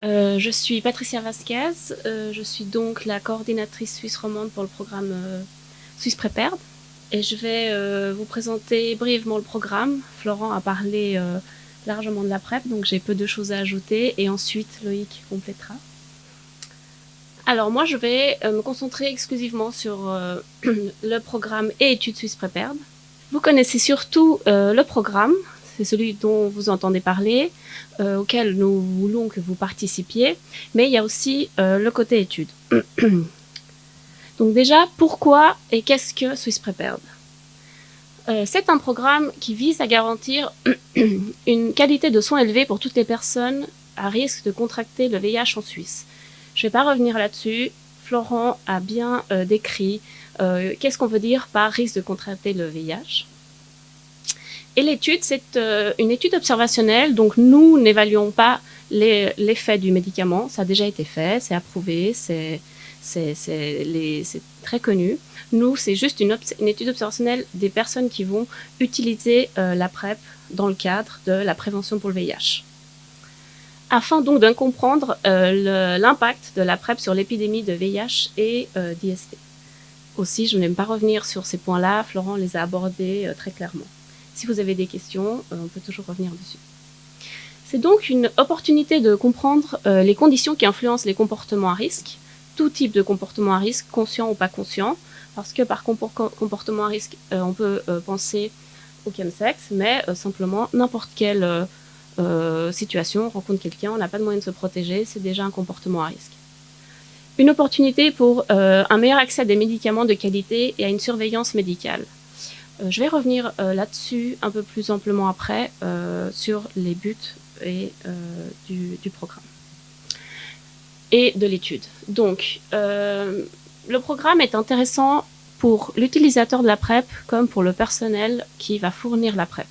Je suis Patricia Vasquez, je suis donc la coordinatrice suisse romande pour le programme Suisse Prépared et je vais vous présenter brièvement le programme. Florent a parlé largement de la PrEP, donc j'ai peu de choses à ajouter et ensuite Loïc complétera. Alors moi je vais me concentrer exclusivement sur le programme et études Suisse Prépared. Vous connaissez surtout le programme, c'est celui dont vous entendez parler, auquel nous voulons que vous participiez, mais il y a aussi le côté études. Donc déjà, pourquoi et qu'est-ce que Swiss Prepared? C'est un programme qui vise à garantir une qualité de soins élevée pour toutes les personnes à risque de contracter le VIH en Suisse. Je ne vais pas revenir là-dessus. Florent a bien décrit qu'est-ce qu'on veut dire par risque de contracter le VIH. Et l'étude, c'est une étude observationnelle, donc nous n'évaluons pas l'effet du médicament, ça a déjà été fait, c'est approuvé, c'est très connu. Nous, c'est juste une étude observationnelle des personnes qui vont utiliser la PrEP dans le cadre de la prévention pour le VIH. Afin donc de comprendre l'impact de la PrEP sur l'épidémie de VIH et d'IST. Aussi, je ne vais pas revenir sur ces points-là, Florent les a abordés très clairement. Si vous avez des questions, on peut toujours revenir dessus. C'est donc une opportunité de comprendre les conditions qui influencent les comportements à risque, tout type de comportement à risque, conscient ou pas conscient, parce que par comportement à risque, on peut penser au chemsex, mais simplement n'importe quelle situation, on rencontre quelqu'un, on n'a pas de moyen de se protéger, c'est déjà un comportement à risque. Une opportunité pour un meilleur accès à des médicaments de qualité et à une surveillance médicale. Je vais revenir là-dessus un peu plus amplement après sur les buts et, du programme et de l'étude. Donc, le programme est intéressant pour l'utilisateur de la PrEP comme pour le personnel qui va fournir la PrEP.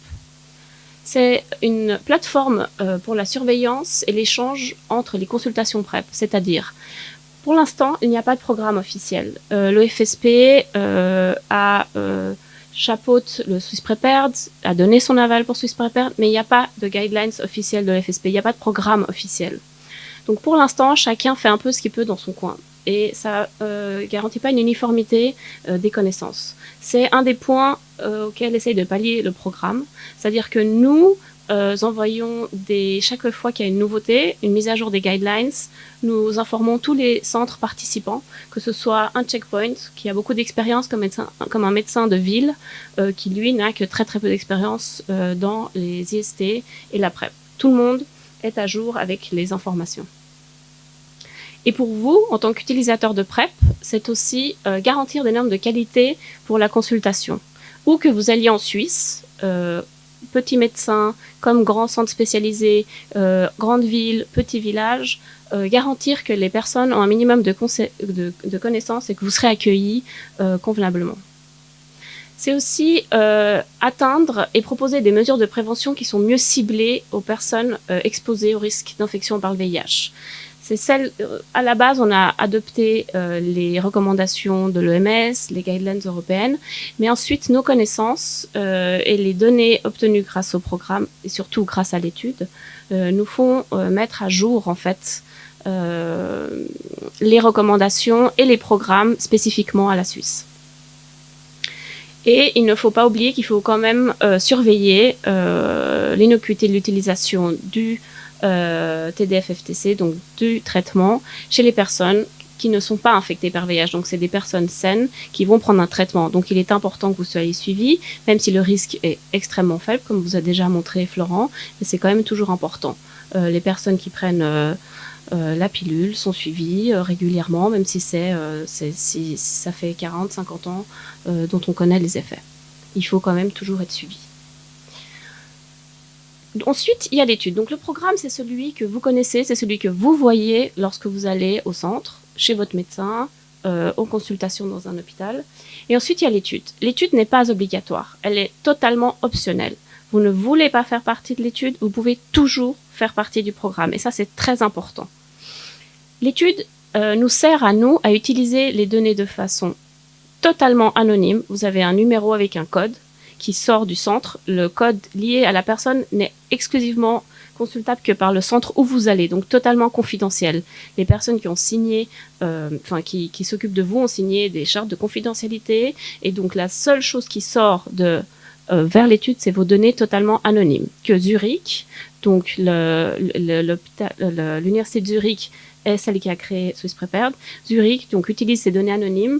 C'est une plateforme pour la surveillance et l'échange entre les consultations PrEP, c'est-à-dire, pour l'instant, il n'y a pas de programme officiel. Le FSP chapeaute le Swiss Prepared, a donné son aval pour Swiss Prepared, mais il n'y a pas de guidelines officielles de l'FSP, il n'y a pas de programme officiel. Donc pour l'instant, chacun fait un peu ce qu'il peut dans son coin. Et ça garantit pas une uniformité des connaissances. C'est un des points auxquels essaye de pallier le programme. C'est-à-dire que nous envoyons chaque fois qu'il y a une nouveauté, une mise à jour des guidelines, nous informons tous les centres participants, que ce soit un checkpoint qui a beaucoup d'expérience comme un médecin de ville, qui lui n'a que très très peu d'expérience dans les IST et la PrEP. Tout le monde est à jour avec les informations. Et pour vous, en tant qu'utilisateur de PrEP, c'est aussi garantir des normes de qualité pour la consultation. Où que vous alliez en Suisse, petit médecin, comme grand centre spécialisé, grande ville, petit village, garantir que les personnes ont un minimum de connaissances et que vous serez accueillis convenablement. C'est aussi atteindre et proposer des mesures de prévention qui sont mieux ciblées aux personnes exposées au risque d'infection par le VIH. C'est celle, à la base, on a adopté les recommandations de l'OMS, les guidelines européennes, mais ensuite nos connaissances et les données obtenues grâce au programme et surtout grâce à l'étude nous font mettre à jour en fait les recommandations et les programmes spécifiquement à la Suisse. Et il ne faut pas oublier qu'il faut quand même surveiller l'innocuité de l'utilisation du TDF-FTC, donc du traitement, chez les personnes qui ne sont pas infectées par VIH. Donc, c'est des personnes saines qui vont prendre un traitement. Donc, il est important que vous soyez suivis, même si le risque est extrêmement faible, comme vous a déjà montré Florent, mais c'est quand même toujours important. Les personnes qui prennent la pilule sont suivies régulièrement, même si si ça fait 40, 50 ans dont on connaît les effets. Il faut quand même toujours être suivi. Ensuite, il y a l'étude. Donc le programme, c'est celui que vous connaissez, c'est celui que vous voyez lorsque vous allez au centre, chez votre médecin, aux consultations dans un hôpital. Et ensuite, il y a l'étude. L'étude n'est pas obligatoire, elle est totalement optionnelle. Vous ne voulez pas faire partie de l'étude, vous pouvez toujours faire partie du programme. Et ça, c'est très important. L'étude nous sert à nous à utiliser les données de façon totalement anonyme. Vous avez un numéro avec un code qui sort du centre. Le code lié à la personne n'est exclusivement consultable que par le centre où vous allez, donc totalement confidentiel. Les personnes qui ont signé, qui s'occupent de vous ont signé des chartes de confidentialité, et donc la seule chose qui sort vers l'étude, c'est vos données totalement anonymes. Que Zurich, donc l'université de Zurich est celle qui a créé Swiss Prepared. Zurich donc utilise ces données anonymes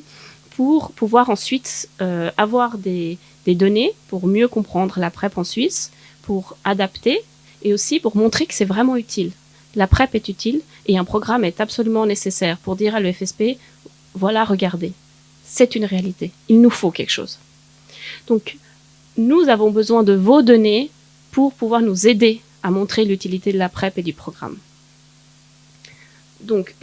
pour pouvoir ensuite avoir des données pour mieux comprendre la PrEP en Suisse, pour adapter et aussi pour montrer que c'est vraiment utile. La PrEP est utile et un programme est absolument nécessaire pour dire à l'EFSP, voilà, regardez, c'est une réalité, il nous faut quelque chose. Donc, nous avons besoin de vos données pour pouvoir nous aider à montrer l'utilité de la PrEP et du programme. Donc,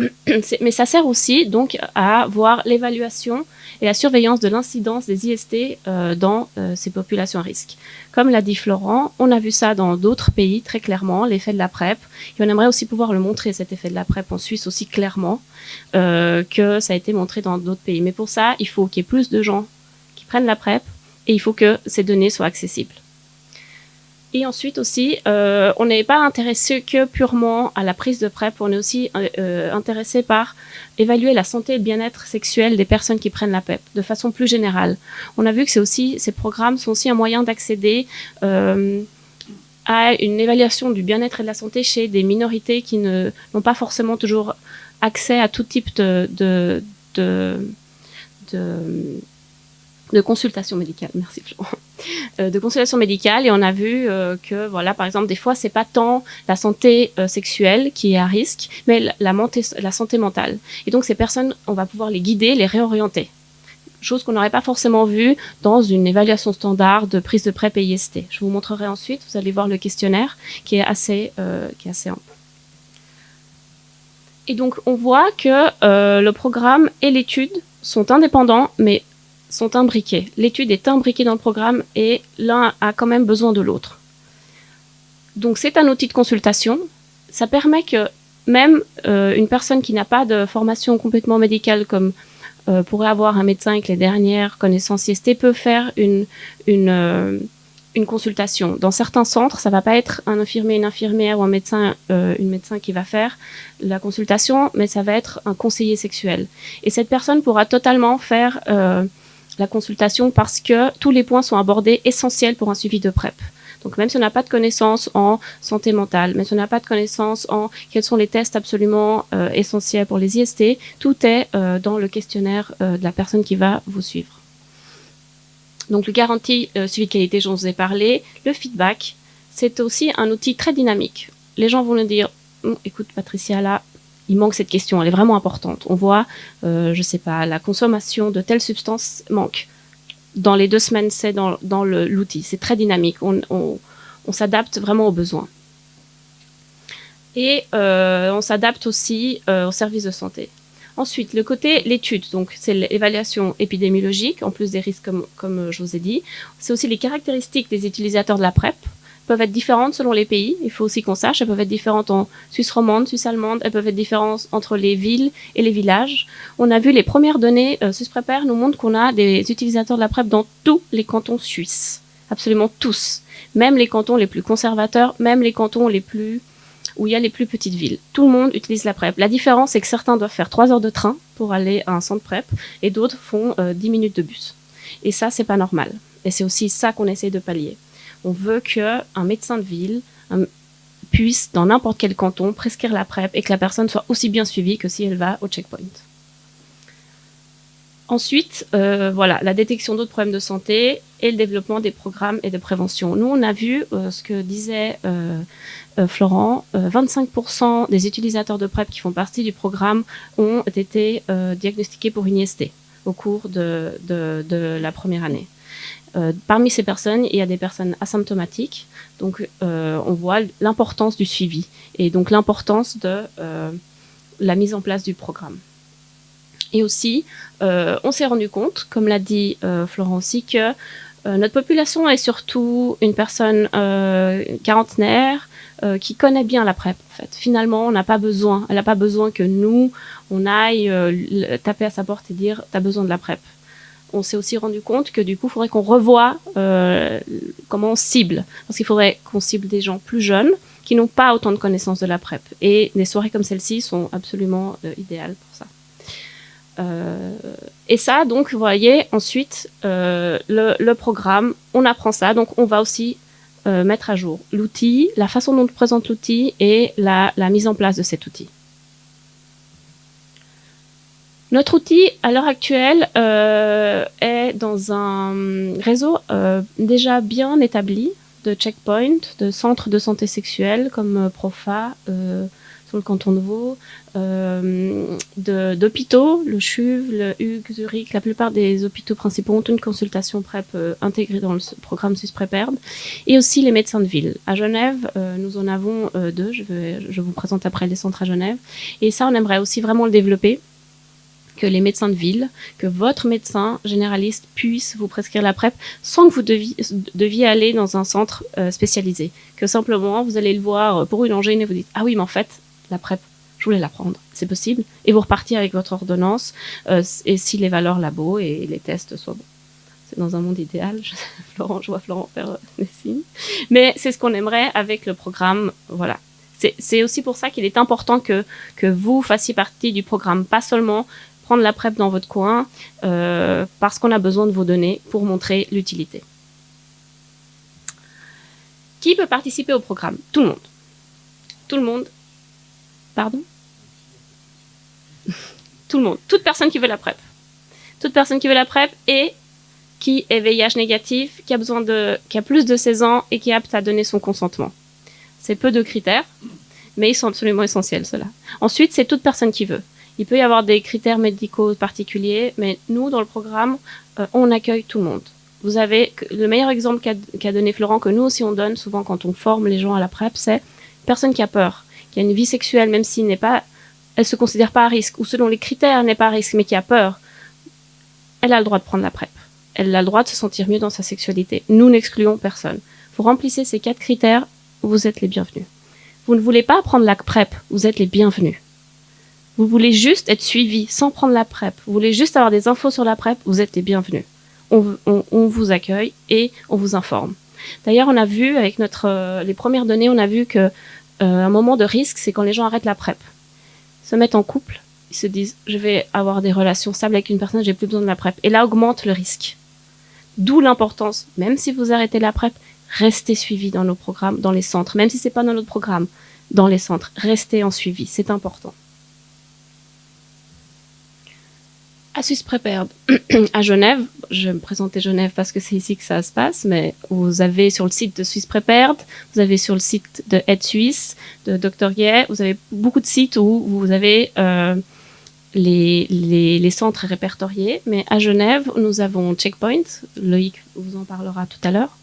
mais ça sert aussi donc à voir l'évaluation et la surveillance de l'incidence des IST dans ces populations à risque. Comme l'a dit Florent, on a vu ça dans d'autres pays très clairement, l'effet de la PrEP. Et on aimerait aussi pouvoir le montrer, cet effet de la PrEP en Suisse aussi clairement que ça a été montré dans d'autres pays. Mais pour ça, il faut qu'il y ait plus de gens qui prennent la PrEP et il faut que ces données soient accessibles. Et ensuite aussi, on n'est pas intéressé que purement à la prise de PrEP, on est aussi intéressé par évaluer la santé et le bien-être sexuel des personnes qui prennent la PrEP, de façon plus générale. On a vu que ces programmes sont aussi un moyen d'accéder à une évaluation du bien-être et de la santé chez des minorités qui n'ont pas forcément toujours accès à tout type de consultation médicale. Merci Florent. De consultation médicale, et on a vu que voilà, par exemple, des fois c'est pas tant la santé sexuelle qui est à risque, mais la santé mentale. Et donc ces personnes, on va pouvoir les guider, les réorienter. Chose qu'on n'aurait pas forcément vue dans une évaluation standard de prise de PrEP et IST. Je vous montrerai ensuite, vous allez voir le questionnaire qui est assez ample. Et donc on voit que le programme et l'étude sont indépendants, mais sont imbriqués. L'étude est imbriquée dans le programme et l'un a quand même besoin de l'autre. Donc c'est un outil de consultation. Ça permet que même une personne qui n'a pas de formation complètement médicale comme pourrait avoir un médecin avec les dernières connaissances IST peut faire une consultation. Dans certains centres, ça va pas être un infirmier, une infirmière ou un médecin, une médecin qui va faire la consultation, mais ça va être un conseiller sexuel. Et cette personne pourra totalement faire la consultation parce que tous les points sont abordés essentiels pour un suivi de PrEP. Donc même si on n'a pas de connaissances en santé mentale, même si on n'a pas de connaissances en quels sont les tests absolument essentiels pour les IST, tout est dans le questionnaire de la personne qui va vous suivre. Donc le garantie suivi de qualité, j'en vous ai parlé. Le feedback, c'est aussi un outil très dynamique. Les gens vont nous dire, écoute Patricia, là, il manque cette question, elle est vraiment importante. On voit, je sais pas, la consommation de telle substance manque. Dans les 2 semaines, c'est dans l'outil. C'est très dynamique. On s'adapte vraiment aux besoins. Et on s'adapte aussi aux services de santé. Ensuite, le côté l'étude, donc c'est l'évaluation épidémiologique, en plus des risques comme je vous ai dit. C'est aussi les caractéristiques des utilisateurs de la PrEP. Peuvent être différentes selon les pays. Il faut aussi qu'on sache, elles peuvent être différentes en Suisse romande, Suisse allemande, elles peuvent être différentes entre les villes et les villages. On a vu les premières données, Swiss Prepare nous montrent qu'on a des utilisateurs de la PrEP dans tous les cantons suisses. Absolument tous. Même les cantons les plus conservateurs, même les cantons où il y a les plus petites villes. Tout le monde utilise la PrEP. La différence, c'est que certains doivent faire 3 heures de train pour aller à un centre PrEP et d'autres font 10 minutes de bus. Et ça, c'est pas normal. Et c'est aussi ça qu'on essaie de pallier. On veut qu'un médecin de ville puisse, dans n'importe quel canton, prescrire la PrEP et que la personne soit aussi bien suivie que si elle va au checkpoint. Ensuite, voilà, la détection d'autres problèmes de santé et le développement des programmes et de prévention. Nous, on a vu ce que disait Florent, 25% des utilisateurs de PrEP qui font partie du programme ont été diagnostiqués pour une IST au cours de la première année. Parmi ces personnes, il y a des personnes asymptomatiques, donc on voit l'importance du suivi et donc l'importance de la mise en place du programme. Et aussi, on s'est rendu compte, comme l'a dit Florent aussi, que notre population est surtout une personne quarantenaire qui connaît bien la PrEP. En fait, finalement, elle n'a pas besoin que nous on aille taper à sa porte et dire t'as besoin de la PrEP. On s'est aussi rendu compte que du coup, il faudrait qu'on revoie comment on cible. Parce qu'il faudrait qu'on cible des gens plus jeunes, qui n'ont pas autant de connaissances de la PrEP. Et des soirées comme celle-ci sont absolument idéales pour ça. Et ça, donc, vous voyez, ensuite, le programme, on apprend ça, donc on va aussi mettre à jour l'outil, la façon dont on présente l'outil et la mise en place de cet outil. Notre outil, à l'heure actuelle, est dans un réseau déjà bien établi de checkpoints, de centres de santé sexuelle comme Profa, sur le canton de Vaud, d'hôpitaux, le CHUV, le Hugues, Zurich, la plupart des hôpitaux principaux ont une consultation PrEP intégrée dans le programme SwissPrepERD, et aussi les médecins de ville. À Genève, nous en avons 2, je vous présente après les centres à Genève, et ça, on aimerait aussi vraiment le développer, que les médecins de ville, que votre médecin généraliste puisse vous prescrire la PrEP sans que vous deviez aller dans un centre spécialisé. Que simplement, vous allez le voir pour une angine et vous dites « Ah oui, mais en fait, la PrEP, je voulais la prendre, c'est possible ?» Et vous repartiez avec votre ordonnance et si les valeurs labo et les tests soient bons. C'est dans un monde idéal, je vois Florent faire des signes. Mais c'est ce qu'on aimerait avec le programme, voilà. C'est aussi pour ça qu'il est important que vous fassiez partie du programme, pas seulement prendre la PrEP dans votre coin, parce qu'on a besoin de vos données pour montrer l'utilité. Qui peut participer au programme? Tout le monde. Tout le monde. Pardon? Tout le monde. Toute personne qui veut la PrEP. Toute personne qui veut la PrEP et qui est VIH négatif, qui a plus de 16 ans et qui est apte à donner son consentement. C'est peu de critères, mais ils sont absolument essentiels, ceux-là. Ensuite, c'est toute personne qui veut. Il peut y avoir des critères médicaux particuliers, mais nous, dans le programme, on accueille tout le monde. Vous avez le meilleur exemple qu'a donné Florent, que nous aussi on donne souvent quand on forme les gens à la PrEP, c'est personne qui a peur, qui a une vie sexuelle, même s'il n'est pas, elle se considère pas à risque, ou selon les critères, elle n'est pas à risque, mais qui a peur. Elle a le droit de prendre la PrEP. Elle a le droit de se sentir mieux dans sa sexualité. Nous n'excluons personne. Vous remplissez ces 4 critères, vous êtes les bienvenus. Vous ne voulez pas prendre la PrEP, vous êtes les bienvenus. Vous voulez juste être suivi sans prendre la PrEP. Vous voulez juste avoir des infos sur la PrEP, vous êtes les bienvenus. On vous accueille et on vous informe. D'ailleurs, on a vu avec les premières données, on a vu que un moment de risque, c'est quand les gens arrêtent la PrEP, se mettent en couple, ils se disent je vais avoir des relations stables avec une personne, j'ai plus besoin de la PrEP. Et là augmente le risque. D'où l'importance, même si vous arrêtez la PrEP, restez suivi dans nos programmes, dans les centres, même si c'est pas dans notre programme, dans les centres, restez en suivi, c'est important. À SwissPrepERD, à Genève, je vais me présenter Genève parce que c'est ici que ça se passe, mais vous avez sur le site de SwissPrepERD, vous avez sur le site de Aide Suisse, de Dr Gay, vous avez beaucoup de sites où vous avez les centres répertoriés, mais à Genève, nous avons Checkpoint, Loïc vous en parlera tout à l'heure.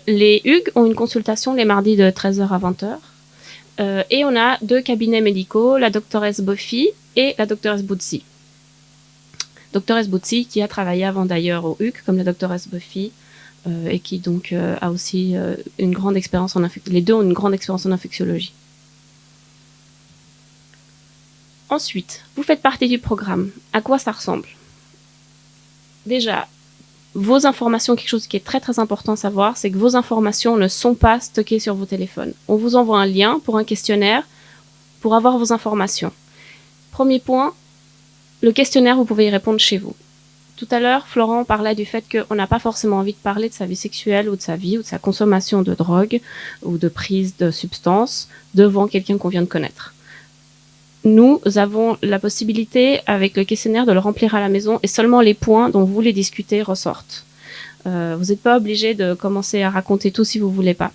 Les Hugues ont une consultation les mardis de 13h à 20h, et on a 2 cabinets médicaux, la doctoresse Bofi et la doctoresse Boutsi. Doctoresse Boutsi qui a travaillé avant d'ailleurs au HUC comme la doctoresse Buffy et qui donc a aussi une grande expérience en les 2 ont une grande expérience en infectiologie. Ensuite, vous faites partie du programme. À quoi ça ressemble? Déjà, vos informations, quelque chose qui est très très important à savoir, c'est que vos informations ne sont pas stockées sur vos téléphones. On vous envoie un lien pour un questionnaire pour avoir vos informations. Premier point, le questionnaire, vous pouvez y répondre chez vous. Tout à l'heure, Florent parlait du fait qu'on n'a pas forcément envie de parler de sa vie sexuelle ou de sa vie ou de sa consommation de drogue ou de prise de substances devant quelqu'un qu'on vient de connaître. Nous avons la possibilité, avec le questionnaire, de le remplir à la maison et seulement les points dont vous voulez discuter ressortent. Vous n'êtes pas obligé de commencer à raconter tout si vous voulez pas.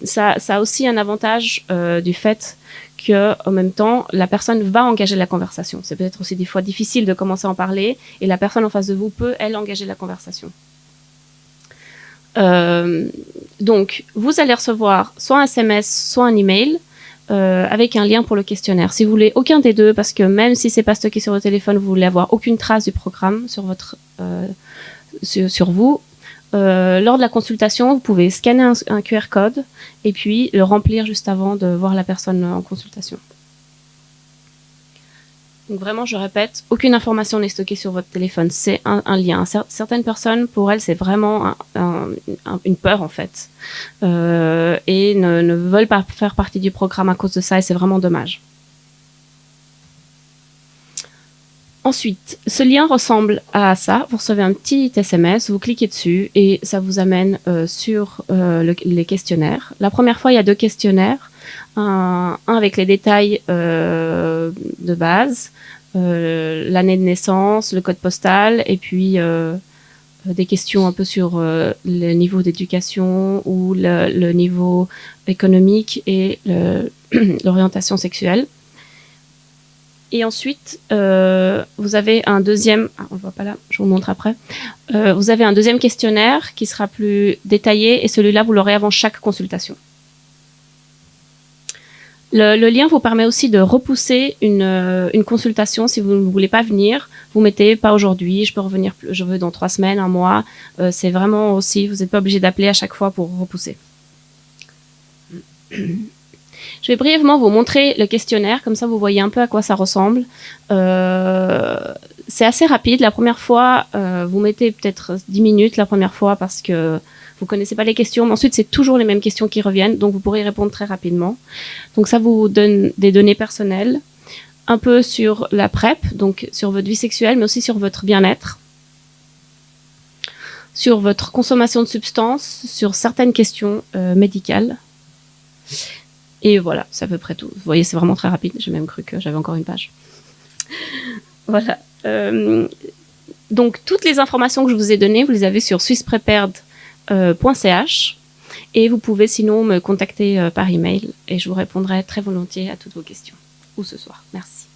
Ça a aussi un avantage du fait que, en même temps, la personne va engager la conversation. C'est peut-être aussi des fois difficile de commencer à en parler, et la personne en face de vous peut, elle, engager la conversation. Donc, vous allez recevoir soit un SMS, soit un email, avec un lien pour le questionnaire. Si vous voulez aucun des deux, parce que même si c'est pas stocké sur votre téléphone, vous voulez avoir aucune trace du programme sur votre, sur vous, lors de la consultation, vous pouvez scanner un QR code et puis le remplir juste avant de voir la personne en consultation. Donc vraiment, je répète, aucune information n'est stockée sur votre téléphone. C'est un lien. Certaines personnes, pour elles, c'est vraiment une peur, en fait. Et ne veulent pas faire partie du programme à cause de ça, et c'est vraiment dommage. Ensuite, ce lien ressemble à ça. Vous recevez un petit SMS, vous cliquez dessus et ça vous amène sur les questionnaires. La première fois, il y a 2 questionnaires. Un avec les détails de base, l'année de naissance, le code postal, et puis des questions un peu sur le niveau d'éducation ou le niveau économique et l'orientation sexuelle. Et ensuite, vous avez un deuxième, on le voit pas là, je vous montre après. Vous avez un deuxième questionnaire qui sera plus détaillé et celui-là, vous l'aurez avant chaque consultation. Le lien vous permet aussi de repousser une consultation si vous ne voulez pas venir. Vous mettez pas aujourd'hui, je peux revenir, je veux dans 3 semaines, 1 mois. C'est vraiment aussi, vous n'êtes pas obligé d'appeler à chaque fois pour repousser. Je vais brièvement vous montrer le questionnaire, comme ça vous voyez un peu à quoi ça ressemble. C'est assez rapide. La première fois, vous mettez peut-être 10 minutes la première fois parce que vous connaissez pas les questions, mais ensuite c'est toujours les mêmes questions qui reviennent, donc vous pourrez y répondre très rapidement. Donc ça vous donne des données personnelles, un peu sur la PrEP, donc sur votre vie sexuelle, mais aussi sur votre bien-être, sur votre consommation de substances, sur certaines questions médicales. Et voilà, c'est à peu près tout. Vous voyez, c'est vraiment très rapide. J'ai même cru que j'avais encore une page. Voilà. Donc, toutes les informations que je vous ai données, vous les avez sur swissprepared.ch. Et vous pouvez sinon me contacter par email et je vous répondrai très volontiers à toutes vos questions. Ou ce soir. Merci.